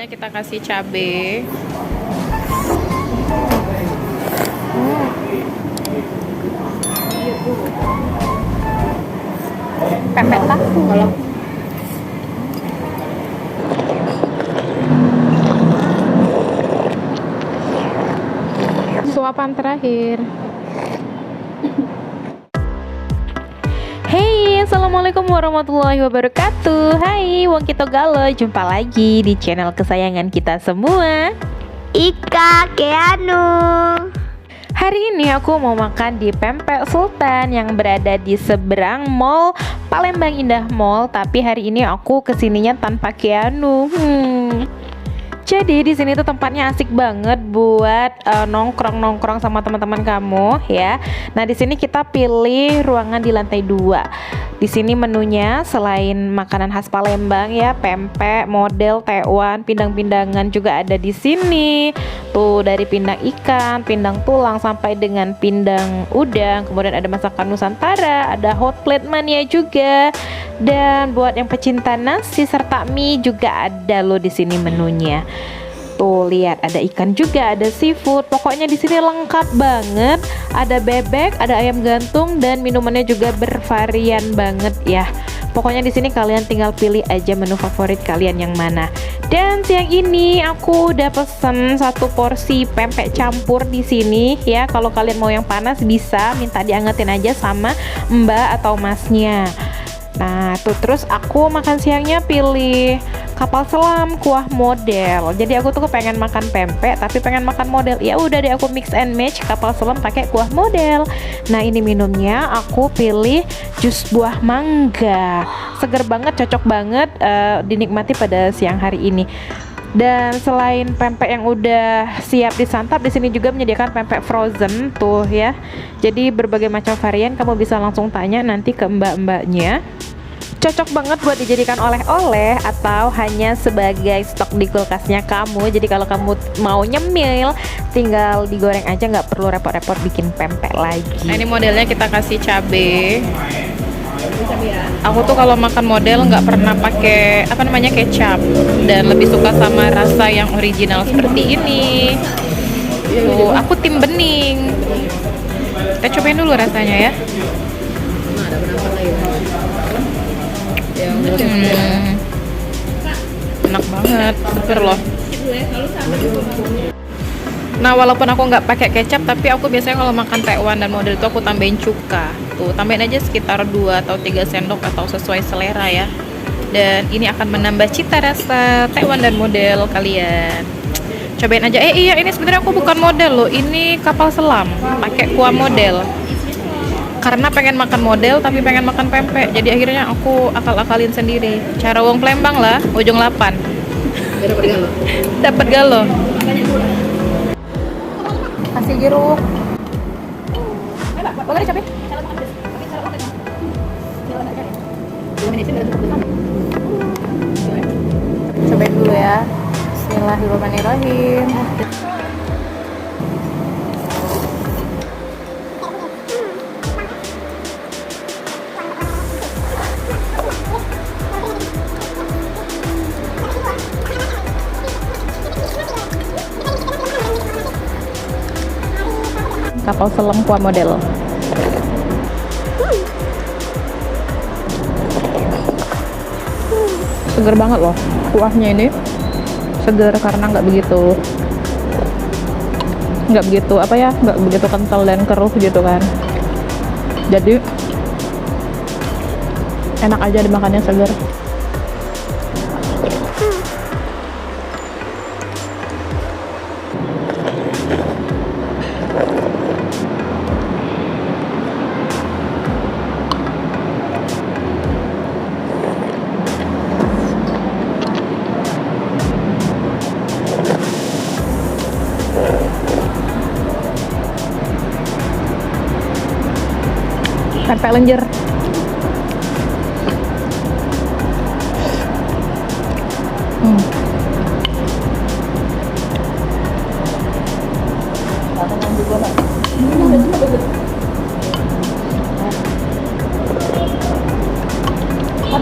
modelnya kita kasih cabe. Pepek tahu kalau Suapan terakhir. Hey, assalamualaikum warahmatullahi wabarakatuh. Hai, Wong Kito Galo, jumpa lagi di channel kesayangan kita semua, Ika Keanu. Hari ini aku mau makan di Pempek Sultan yang berada di seberang Mall Palembang Indah Mall. Tapi hari ini aku kesininya tanpa Keanu. Jadi di sini tuh tempatnya asik banget buat nongkrong sama teman-teman kamu ya. Nah, di sini kita pilih ruangan di lantai 2. Di sini menunya selain makanan khas Palembang ya, pempek, model, tekwan, pindang-pindangan juga ada di sini. Tuh dari pindang ikan, pindang tulang sampai dengan pindang udang. Kemudian ada masakan Nusantara, ada hot plate mania juga. Dan buat yang pecinta nasi serta mie juga ada loh di sini menunya. Tuh lihat, ada ikan juga, ada seafood. Pokoknya di sini lengkap banget. Ada bebek, ada ayam gantung, dan minumannya juga bervarian banget ya. Pokoknya di sini kalian tinggal pilih aja menu favorit kalian yang mana. Dan siang ini aku udah pesen 1 porsi pempek campur di sini ya. Kalau kalian mau yang panas bisa minta diangetin aja sama mbak atau masnya. Nah tuh, terus aku makan siangnya pilih kapal selam kuah model. Jadi aku tuh pengen makan pempek tapi pengen makan model. Ya udah deh, aku mix and match kapal selam pakai kuah model. Nah ini minumnya aku pilih jus buah mangga. Seger banget, cocok banget dinikmati pada siang hari ini. Dan selain pempek yang udah siap disantap, di sini juga menyediakan pempek frozen tuh ya. Jadi berbagai macam varian, kamu bisa langsung tanya nanti ke mbak-mbaknya. Cocok banget buat dijadikan oleh-oleh atau hanya sebagai stok di kulkasnya kamu. Jadi kalau kamu mau nyemil, tinggal digoreng aja, nggak perlu repot-repot bikin pempek lagi. Nah ini modelnya kita kasih cabe. Aku tuh kalau makan model nggak pernah pakai kecap, dan lebih suka sama rasa yang original seperti ini. Tuh, aku tim bening. Kita cobain dulu rasanya ya. Enak banget, seger loh. Nah walaupun aku nggak pakai kecap, tapi aku biasanya kalau makan tekwan dan model itu aku tambahin cuka. Tuh tambahin aja sekitar 2 atau 3 sendok atau sesuai selera ya. Dan ini akan menambah cita rasa tekwan dan model kalian. Cobain aja. Iya, ini sebenarnya aku bukan model loh, ini kapal selam pakai kuah model. Karena pengen makan model tapi pengen makan pempek, jadi akhirnya aku akal-akalin sendiri. Cara wong Palembang lah, ujung 8. Dapat galo. Kasih jeruk. Boleh dicobain? Cobain dulu ya. Bismillahirrahmanirrahim. Kapal selam kuah model. Seger banget loh kuahnya ini. Seger karena nggak begitu kental dan keruh gitu kan. Jadi enak aja dimakannya, seger. Pempek lenjer. Kan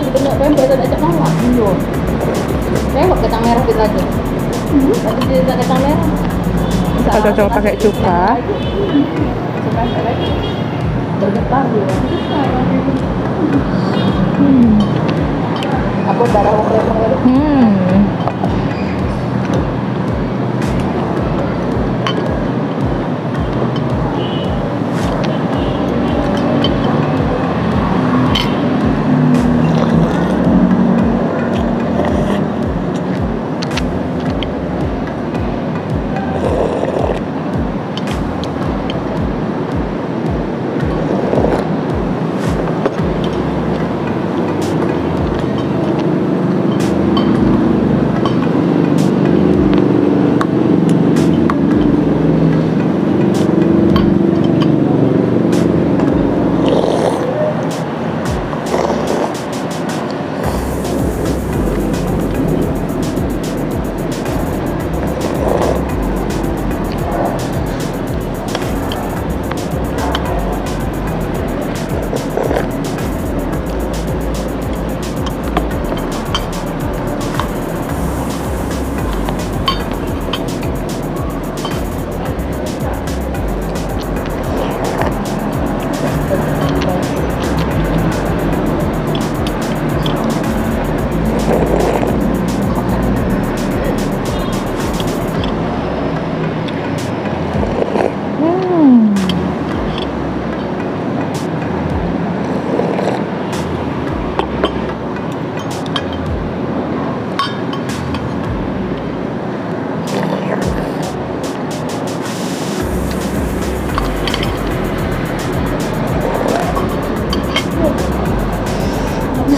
kita nggak pempek, ada ajak mama. Lewat kacang merah kita aja. cocok pakai cuka. Aku darah mau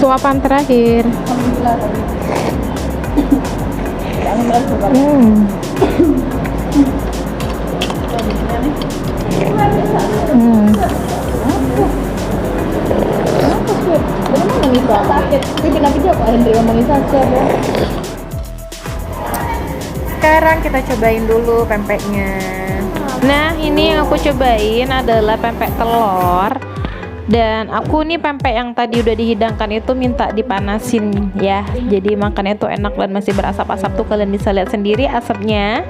Suapan terakhir. Sekarang kita cobain dulu pempeknya. Nah, ini yang aku cobain adalah pempek telur. Dan aku nih pempek yang tadi udah dihidangkan itu minta dipanasin ya. Jadi makannya tuh enak dan masih berasap-asap tuh, kalian bisa lihat sendiri asapnya.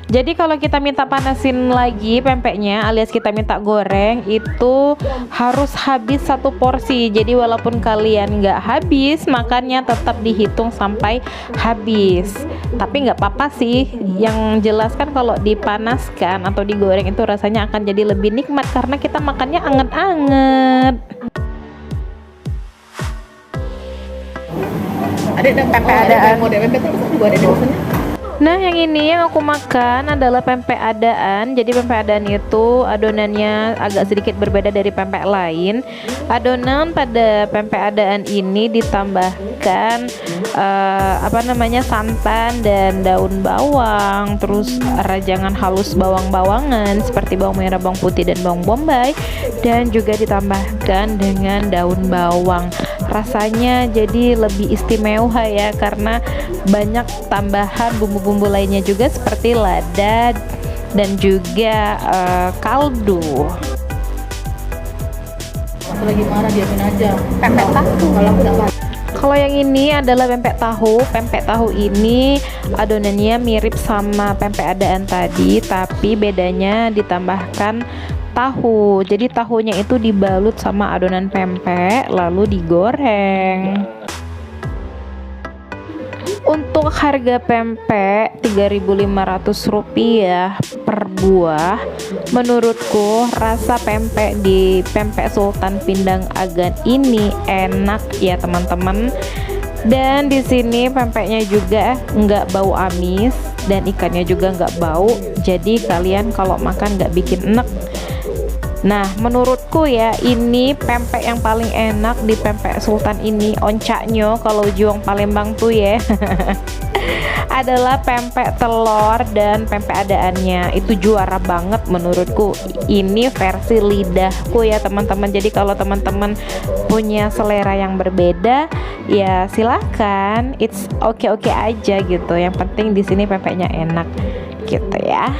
Jadi kalau kita minta panasin lagi pempeknya alias kita minta goreng itu harus habis satu porsi. Jadi walaupun kalian nggak habis makannya tetap dihitung sampai habis. Tapi nggak apa-apa sih. Yang jelas kan kalau dipanaskan atau digoreng itu rasanya akan jadi lebih nikmat karena kita makannya anget-anget. Ada pempek adaan. Model pempek itu juga ada di pesannya. Nah, yang ini yang aku makan adalah pempek adaan. Jadi pempek adaan itu adonannya agak sedikit berbeda dari pempek lain. Adonan pada pempek adaan ini ditambahkan santan dan daun bawang, terus rajangan halus bawang-bawangan seperti bawang merah, bawang putih dan bawang bombay, dan juga ditambahkan dengan daun bawang. Rasanya jadi lebih istimewa ya karena banyak tambahan bumbu-bumbu lainnya juga seperti lada dan juga kaldu. Kalau gimana diamin aja. Pempek tahu. Kalau aku dapat. Kalau yang ini adalah pempek tahu. Pempek tahu ini adonannya mirip sama pempek adaan tadi, tapi bedanya ditambahkan tahu. Jadi tahunya itu dibalut sama adonan pempek lalu digoreng. Untuk harga pempek Rp3.500 per buah. Menurutku rasa pempek di Pempek Sultan Pindang Agan ini enak ya teman-teman. Dan di sini pempeknya juga nggak bau amis dan ikannya juga nggak bau. Jadi kalian kalau makan nggak bikin enek. Nah, menurutku ya ini pempek yang paling enak di Pempek Sultan ini. Oncaknya kalau juang Palembang tuh ya adalah pempek telur dan pempek adaannya. Itu juara banget menurutku. Ini versi lidahku ya teman-teman. Jadi kalau teman-teman punya selera yang berbeda ya silahkan, it's oke-oke aja gitu. Yang penting di sini pempeknya enak. gitu ya.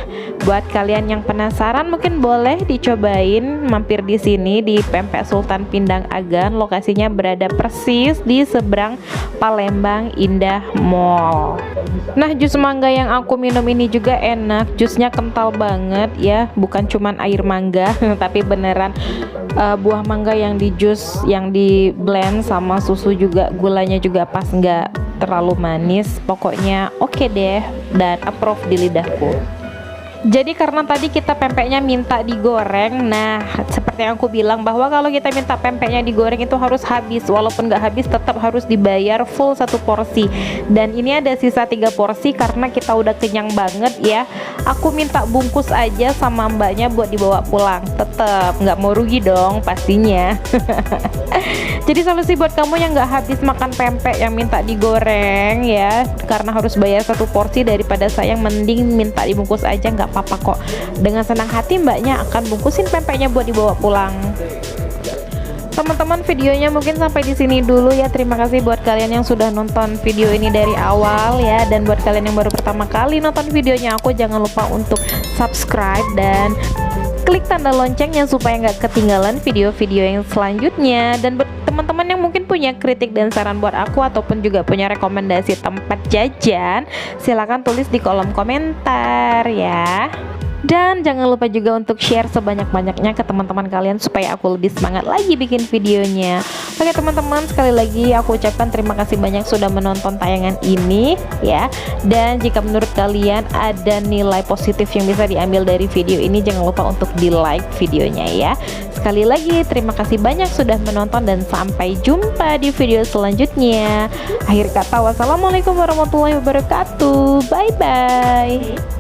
Buat kalian yang penasaran mungkin boleh dicobain mampir di sini di Pempek Sultan Pindang Agan. Lokasinya berada persis di seberang Palembang Indah Mall. Nah, jus mangga yang aku minum ini juga enak. Jusnya kental banget ya, bukan cuman air mangga tapi beneran buah mangga yang di jus, yang di blend sama susu juga, gulanya juga pas, nggak terlalu manis. Pokoknya oke deh dan approve di lidahku. Jadi karena tadi kita pempeknya minta digoreng, nah seperti yang aku bilang bahwa kalau kita minta pempeknya digoreng itu harus habis, walaupun nggak habis tetap harus dibayar full 1 porsi. Dan ini ada sisa 3 porsi karena kita udah kenyang banget ya. Aku minta bungkus aja sama mbaknya buat dibawa pulang, tetap nggak mau rugi dong pastinya. Jadi solusi buat kamu yang nggak habis makan pempek yang minta digoreng ya, karena harus bayar 1 porsi, daripada sayang mending minta dibungkus aja, nggak apa-apa kok. Dengan senang hati mbaknya akan bungkusin pempeknya buat dibawa pulang. Teman-teman, videonya mungkin sampai di sini dulu ya. Terima kasih buat kalian yang sudah nonton video ini dari awal ya, dan buat kalian yang baru pertama kali nonton videonya aku, jangan lupa untuk subscribe dan klik tanda loncengnya supaya nggak ketinggalan video-video yang selanjutnya. Dan buat teman-teman yang mungkin punya kritik dan saran buat aku ataupun juga punya rekomendasi tempat jajan, silahkan tulis di kolom komentar ya. Dan jangan lupa juga untuk share sebanyak-banyaknya ke teman-teman kalian supaya aku lebih semangat lagi bikin videonya. Oke teman-teman, sekali lagi aku ucapkan terima kasih banyak sudah menonton tayangan ini ya. Dan jika menurut kalian ada nilai positif yang bisa diambil dari video ini, jangan lupa untuk di like videonya ya. Sekali lagi terima kasih banyak sudah menonton dan sampai jumpa di video selanjutnya. Akhir kata, wassalamualaikum warahmatullahi wabarakatuh. Bye bye.